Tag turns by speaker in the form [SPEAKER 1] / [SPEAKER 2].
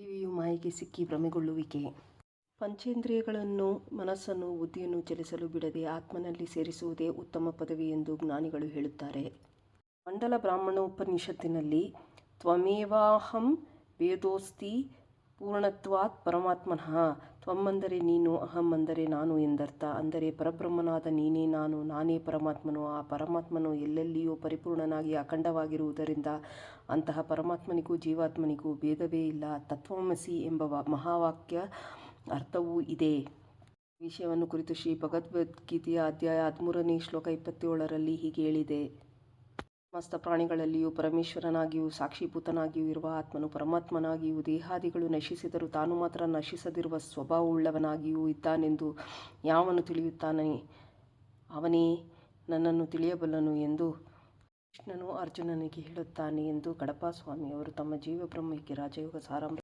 [SPEAKER 1] ಕಿವಿಯು ಮಾಯೆಗೆ ಸಿಕ್ಕಿ ಭ್ರಮೆಗೊಳ್ಳುವಿಕೆ. ಪಂಚೇಂದ್ರಿಯಗಳನ್ನು, ಮನಸ್ಸನ್ನು, ಬುದ್ಧಿಯನ್ನು ಚಲಿಸಲು ಬಿಡದೆ ಆತ್ಮನಲ್ಲಿ ಸೇರಿಸುವುದೇ ಉತ್ತಮ ಪದವಿ ಎಂದು ಜ್ಞಾನಿಗಳು ಹೇಳುತ್ತಾರೆ. ಮಂಡಲ ಬ್ರಾಹ್ಮಣೋಪನಿಷತ್ತಿನಲ್ಲಿ ತ್ವಮೇವಾಹಂ ವೇದೋಸ್ತಿ ಪೂರ್ಣತ್ವಾತ್ ಪರಮಾತ್ಮನಃ, ತ್ವಂ ಅಂದರೆ ನೀನು, ಅಹಂ ಅಂದರೆ ನಾನು ಎಂದರ್ಥ. ಅಂದರೆ ಪರಬ್ರಹ್ಮನಾದ ನೀನೇ ನಾನು, ನಾನೇ ಪರಮಾತ್ಮನು. ಆ ಪರಮಾತ್ಮನು ಎಲ್ಲೆಲ್ಲಿಯೂ ಪರಿಪೂರ್ಣನಾಗಿ ಅಖಂಡವಾಗಿರುವುದರಿಂದ ಅಂತಹ ಪರಮಾತ್ಮನಿಗೂ ಜೀವಾತ್ಮನಿಗೂ ಭೇದವೇ ಇಲ್ಲ. ತತ್ವಮಸಿ ಎಂಬ ಮಹಾವಾಕ್ಯ ಅರ್ಥವೂ ಇದೆ. ಈ ವಿಷಯವನ್ನು ಕುರಿತು ಶ್ರೀ ಭಗವದ್ಗೀತೆಯ ಅಧ್ಯಾಯ 13ನೇ ಶ್ಲೋಕ 27ರಲ್ಲಿ ಹೀಗೆ ಹೇಳಿದೆ. ಸಮಸ್ತ ಪ್ರಾಣಿಗಳಲ್ಲಿಯೂ ಪರಮೇಶ್ವರನಾಗಿಯೂ ಸಾಕ್ಷೀಭೂತನಾಗಿಯೂ ಇರುವ ಆತ್ಮನು ಪರಮಾತ್ಮನಾಗಿಯೂ ದೇಹಾದಿಗಳು ನಶಿಸಿದರೂ ತಾನು ಮಾತ್ರ ನಶಿಸದಿರುವ ಸ್ವಭಾವವುಳ್ಳವನಾಗಿಯೂ ಇದ್ದಾನೆಂದು ಯಾವನು ತಿಳಿಯುತ್ತಾನೆ ಅವನೇ ನನ್ನನ್ನು ತಿಳಿಯಬಲ್ಲನು ಎಂದು ಕೃಷ್ಣನು ಅರ್ಜುನನಿಗೆ ಹೇಳುತ್ತಾನೆ ಎಂದು ಕಡಪ ಸ್ವಾಮಿಯವರು ತಮ್ಮ ಜೀವ ಬ್ರಹ್ಮೈಕ್ಯ ರಾಜಯೋಗ ಸಾರಾಮೃತ